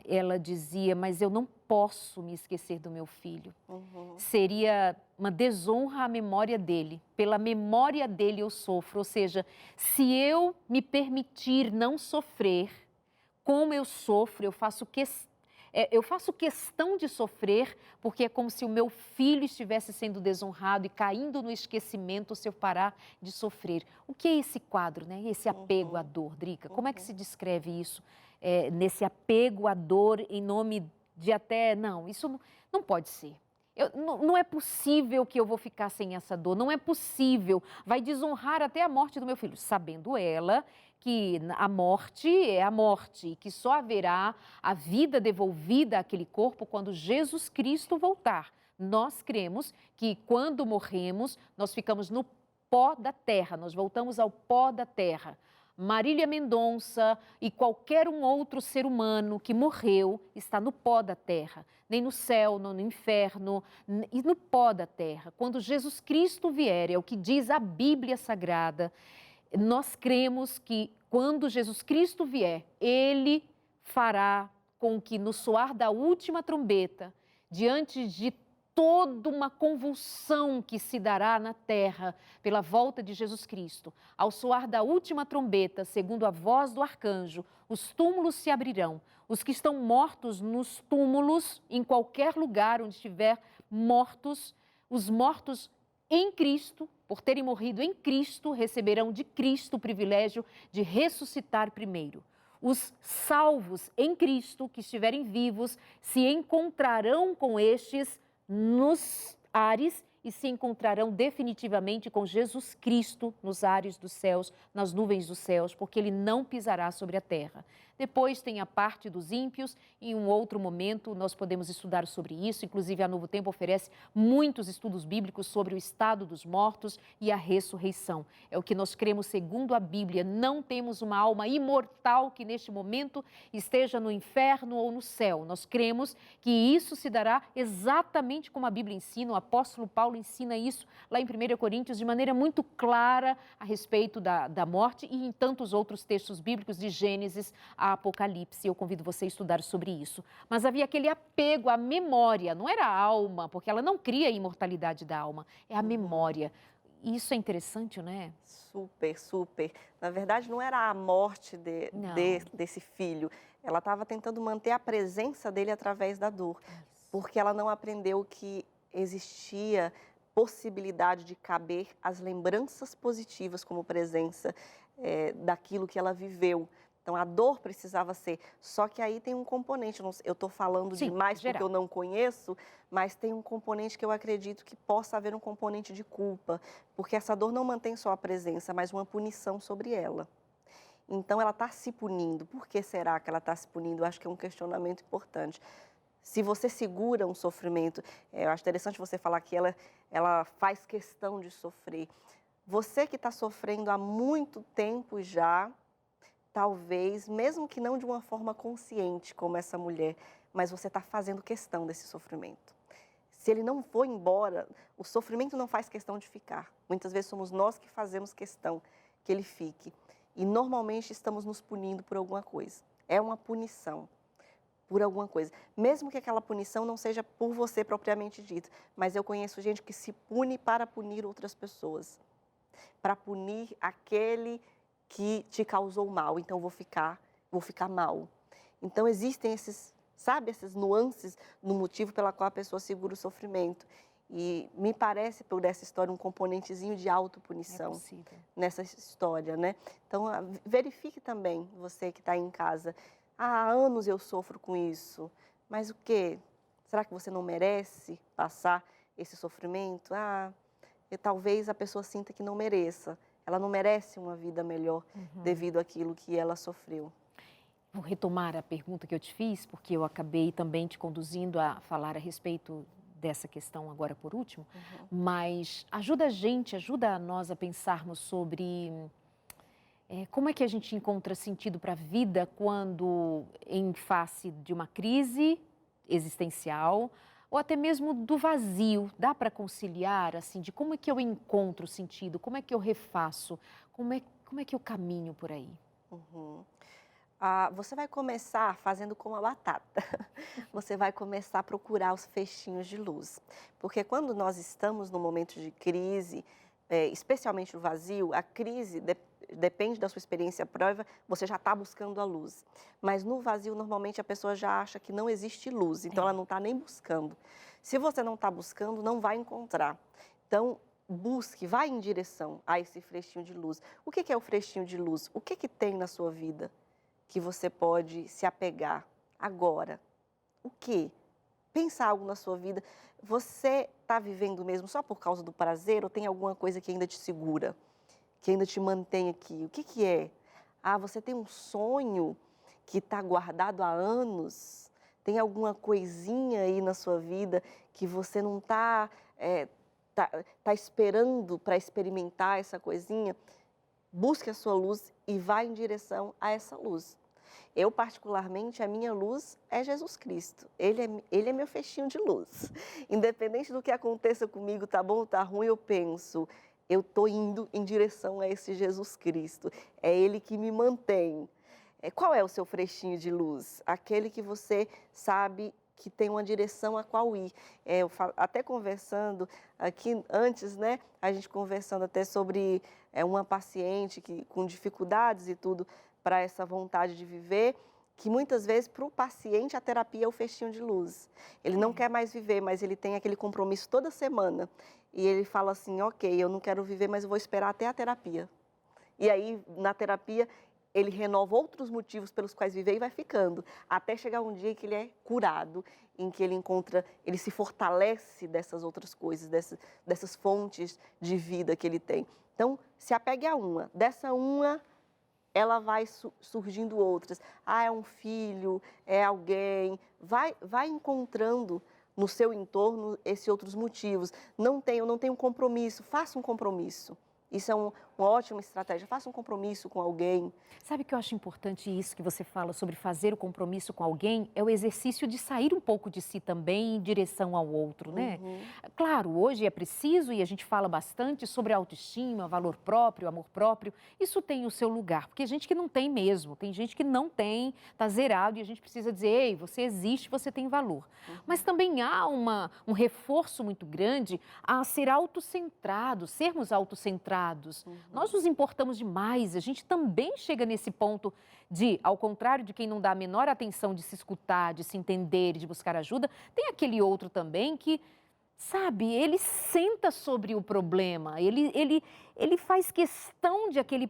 ela dizia, mas eu não posso me esquecer do meu filho. Uhum. Seria uma desonra à memória dele. Pela memória dele eu sofro. Ou seja, se eu me permitir não sofrer, como eu sofro, eu faço questão de sofrer, porque é como se o meu filho estivesse sendo desonrado e caindo no esquecimento se eu parar de sofrer. O que é esse quadro, né? Esse apego à dor, Drica? Como é que se descreve isso? Nesse apego à dor em nome de até... Não, isso não pode ser. Não é possível que eu vou ficar sem essa dor, não é possível. Vai desonrar até a morte do meu filho, sabendo ela que a morte é a morte, que só haverá a vida devolvida àquele corpo quando Jesus Cristo voltar. Nós cremos que quando morremos, nós ficamos no pó da terra, nós voltamos ao pó da terra. Marília Mendonça e qualquer um outro ser humano que morreu está no pó da terra, nem no céu, nem no inferno, e no pó da terra. Quando Jesus Cristo vier, é o que diz a Bíblia Sagrada, nós cremos que quando Jesus Cristo vier, Ele fará com que no soar da última trombeta, diante de toda uma convulsão que se dará na terra pela volta de Jesus Cristo, ao soar da última trombeta, segundo a voz do arcanjo, os túmulos se abrirão. Os que estão mortos nos túmulos, em qualquer lugar onde estiver mortos, os mortos em Cristo, por terem morrido em Cristo, receberão de Cristo o privilégio de ressuscitar primeiro. Os salvos em Cristo, que estiverem vivos, se encontrarão com estes nos ares e se encontrarão definitivamente com Jesus Cristo nos ares dos céus, nas nuvens dos céus, porque ele não pisará sobre a terra. Depois tem a parte dos ímpios, em um outro momento nós podemos estudar sobre isso, inclusive a Novo Tempo oferece muitos estudos bíblicos sobre o estado dos mortos e a ressurreição. É o que nós cremos segundo a Bíblia, não temos uma alma imortal que neste momento esteja no inferno ou no céu. Nós cremos que isso se dará exatamente como a Bíblia ensina, o apóstolo Paulo ensina isso lá em 1 Coríntios de maneira muito clara a respeito da morte e em tantos outros textos bíblicos de Gênesis a Apocalipse. Eu convido você a estudar sobre isso. Mas havia aquele apego à memória, não era a alma, porque ela não cria a imortalidade da alma, é a memória. E isso é interessante, né? Super, super. Na verdade, não era a morte desse filho. Ela estava tentando manter a presença dele através da dor, porque ela não aprendeu que existia possibilidade de caber as lembranças positivas como presença daquilo que ela viveu. Então, a dor precisava ser. Só que aí tem um componente, eu estou falando demais porque eu não conheço, mas tem um componente que eu acredito que possa haver um componente de culpa, porque essa dor não mantém só a presença, mas uma punição sobre ela. Então, ela está se punindo. Por que será que ela está se punindo? Eu acho que é um questionamento importante. Se você segura um sofrimento, eu acho interessante você falar que ela faz questão de sofrer. Você que está sofrendo há muito tempo já, talvez, mesmo que não de uma forma consciente como essa mulher, mas você está fazendo questão desse sofrimento. Se ele não for embora, o sofrimento não faz questão de ficar. Muitas vezes somos nós que fazemos questão que ele fique. E normalmente estamos nos punindo por alguma coisa. É uma punição por alguma coisa. Mesmo que aquela punição não seja por você propriamente dito, mas eu conheço gente que se pune para punir outras pessoas. Para punir aquele que te causou mal, então vou ficar mal. Então existem essas nuances no motivo pela qual a pessoa segura o sofrimento. E me parece, por essa história, um componentezinho de autopunição nessa história, né? Então, verifique também, você que está em casa, há anos eu sofro com isso, mas o quê? Será que você não merece passar esse sofrimento? Talvez a pessoa sinta que não mereça. Ela não merece uma vida melhor devido àquilo que ela sofreu. Vou retomar a pergunta que eu te fiz, porque eu acabei também te conduzindo a falar a respeito dessa questão agora por último, mas ajuda nós a pensarmos sobre como é que a gente encontra sentido para a vida quando em face de uma crise existencial, ou até mesmo do vazio. Dá para conciliar, assim, de como é que eu encontro sentido, como é que eu refaço, como é que eu caminho por aí? Você vai começar fazendo como a batata. Você vai começar a procurar os fechinhos de luz. Porque quando nós estamos num momento de crise, especialmente o vazio, a crise depende da sua experiência prévia, você já está buscando a luz. Mas no vazio, normalmente, a pessoa já acha que não existe luz, então ela não está nem buscando. Se você não está buscando, não vai encontrar. Então, busque, vá em direção a esse frechinho de luz. O que é o frechinho de luz? O que tem na sua vida que você pode se apegar agora? O quê? Pensa algo na sua vida. Você está vivendo mesmo só por causa do prazer ou tem alguma coisa que ainda te segura? Que ainda te mantém aqui? O que é? Você tem um sonho que está guardado há anos? Tem alguma coisinha aí na sua vida que você não está tá esperando para experimentar essa coisinha? busque a sua luz e vá em direção a essa luz. Eu, particularmente, a minha luz é Jesus Cristo. Ele é meu fechinho de luz. Independente do que aconteça comigo, tá bom ou tá ruim, eu penso, eu estou indo em direção a esse Jesus Cristo. É Ele que me mantém. Qual é o seu frechinho de luz? Aquele que você sabe que tem uma direção a qual ir. Até conversando aqui antes, né? A gente conversando até sobre uma paciente com dificuldades e tudo, para essa vontade de viver, que muitas vezes para o paciente a terapia é o fechinho de luz. Ele não quer mais viver, mas ele tem aquele compromisso toda semana. E ele fala assim, ok, eu não quero viver, mas eu vou esperar até a terapia. E aí, na terapia, ele renova outros motivos pelos quais viver e vai ficando, até chegar um dia que ele é curado, em que ele se fortalece dessas outras coisas, dessas fontes de vida que ele tem. Então, se apegue a uma. Dessa uma, ela vai surgindo outras. É um filho, é alguém. Vai encontrando no seu entorno esses outros motivos. Eu não tenho compromisso, faça um compromisso. Isso é uma ótima estratégia. Faça um compromisso com alguém. Sabe que eu acho importante isso que você fala sobre fazer o compromisso com alguém? É o exercício de sair um pouco de si também em direção ao outro, né? Uhum. Claro, hoje é preciso e a gente fala bastante sobre autoestima, valor próprio, amor próprio. Isso tem o seu lugar, porque gente que não tem mesmo, tem gente que não tem, está zerado e a gente precisa dizer, ei, você existe, você tem valor. Mas também há um reforço muito grande a ser autocentrado, sermos autocentrados. Nós nos importamos demais, a gente também chega nesse ponto de, ao contrário de quem não dá a menor atenção de se escutar, de se entender, de buscar ajuda, tem aquele outro também que, sabe, ele senta sobre o problema, ele faz questão de aquele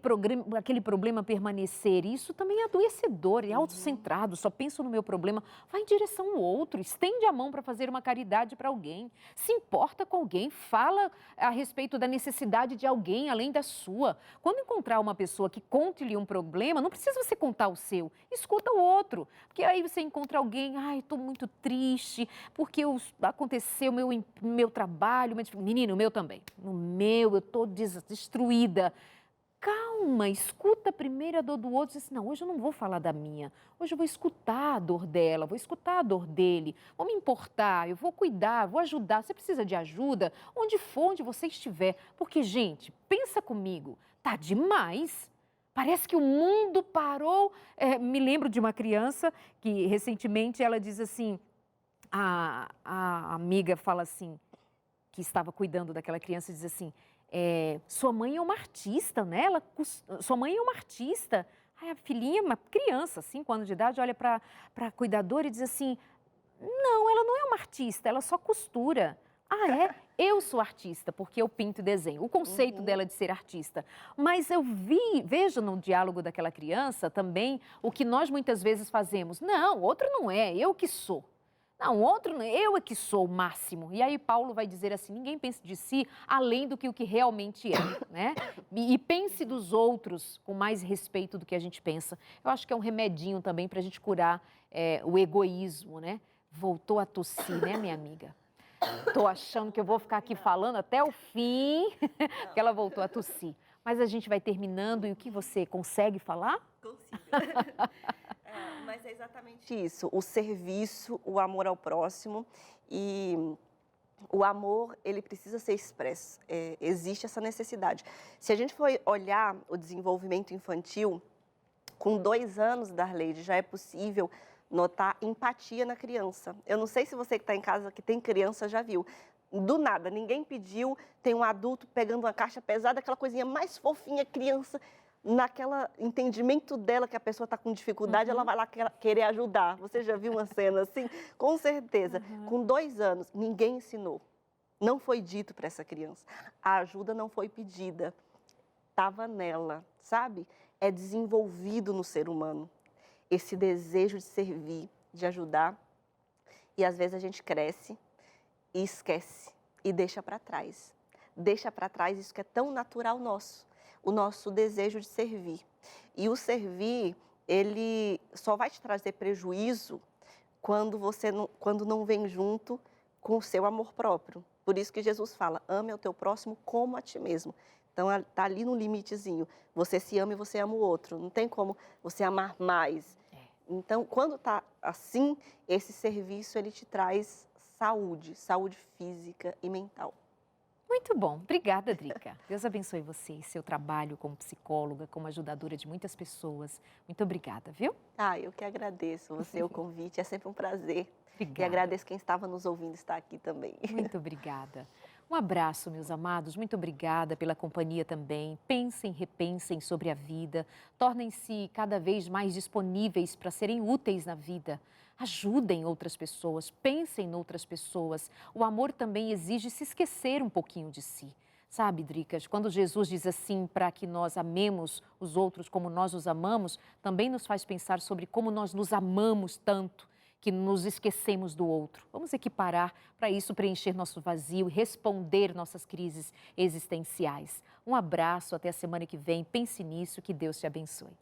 problema permanecer. E isso também é adoecedor, é autocentrado, só penso no meu problema. Vai em direção ao outro, estende a mão para fazer uma caridade para alguém, se importa com alguém, fala a respeito da necessidade de alguém além da sua. Quando encontrar uma pessoa que conte-lhe um problema, não precisa você contar o seu, escuta o outro. Porque aí você encontra alguém, estou muito triste, porque aconteceu meu trabalho, menino, o meu também. No meu, eu estou destruída. Calma, escuta primeiro a dor do outro e diz assim, não, hoje eu não vou falar da minha, hoje eu vou escutar a dor dela, vou escutar a dor dele, vou me importar, eu vou cuidar, vou ajudar. Você precisa de ajuda? Onde for, onde você estiver. Porque, gente, pensa comigo, tá demais. Parece que o mundo parou. Me lembro de uma criança que recentemente ela diz assim, a amiga fala assim, que estava cuidando daquela criança, diz assim, sua mãe é uma artista, né? Sua mãe é uma artista. Aí a filhinha, uma criança, 5 anos de idade, olha para a cuidadora e diz assim, não, ela não é uma artista, ela só costura. Eu sou artista, porque eu pinto e desenho. O conceito dela de ser artista. Mas eu vejo no diálogo daquela criança também o que nós muitas vezes fazemos. Não, outro não é, eu que sou. Não, outro não, eu é que sou o máximo. E aí Paulo vai dizer assim, ninguém pense de si além do que o que realmente é, né? E pense dos outros com mais respeito do que a gente pensa. Eu acho que é um remedinho também para a gente curar o egoísmo, né? Voltou a tossir, né, minha amiga? Estou achando que eu vou ficar aqui falando até o fim, que ela voltou a tossir. Mas a gente vai terminando e o que você consegue falar? Consigo. Mas é exatamente isso, o serviço, o amor ao próximo e o amor, ele precisa ser expresso, existe essa necessidade. Se a gente for olhar o desenvolvimento infantil, com 2 anos, Darleide, já é possível notar empatia na criança. Eu não sei se você que está em casa, que tem criança, já viu. Do nada, ninguém pediu, tem um adulto pegando uma caixa pesada, aquela coisinha mais fofinha, criança, naquele entendimento dela que a pessoa está com dificuldade, ela vai lá querer ajudar. Você já viu uma cena assim? Com certeza. Com 2 anos, ninguém ensinou. Não foi dito para essa criança. A ajuda não foi pedida. Estava nela, sabe? É desenvolvido no ser humano esse desejo de servir, de ajudar. E às vezes a gente cresce e esquece e deixa para trás. Deixa para trás isso que é tão natural nosso, o nosso desejo de servir. E o servir, ele só vai te trazer prejuízo quando não vem junto com o seu amor próprio. Por isso que Jesus fala, ame ao teu próximo como a ti mesmo. Então, tá ali no limitezinho. Você se ama e você ama o outro. Não tem como você amar mais. É. Então, quando tá assim, esse serviço ele te traz saúde, saúde física e mental. Muito bom. Obrigada, Drica. Deus abençoe você e seu trabalho como psicóloga, como ajudadora de muitas pessoas. Muito obrigada, viu? Ah, eu que agradeço você o convite, é sempre um prazer. E Obrigada. agradeço quem estava nos ouvindo estar aqui também. Muito obrigada. Um abraço, meus amados. Muito obrigada pela companhia também. Pensem, repensem sobre a vida. Tornem-se cada vez mais disponíveis para serem úteis na vida. Ajudem outras pessoas. Pensem em outras pessoas. O amor também exige se esquecer um pouquinho de si. Sabe, Dricas, quando Jesus diz assim para que nós amemos os outros como nós os amamos, também nos faz pensar sobre como nós nos amamos tanto que nos esquecemos do outro. Vamos equiparar para isso preencher nosso vazio e responder nossas crises existenciais. Um abraço, até a semana que vem. Pense nisso, que Deus te abençoe.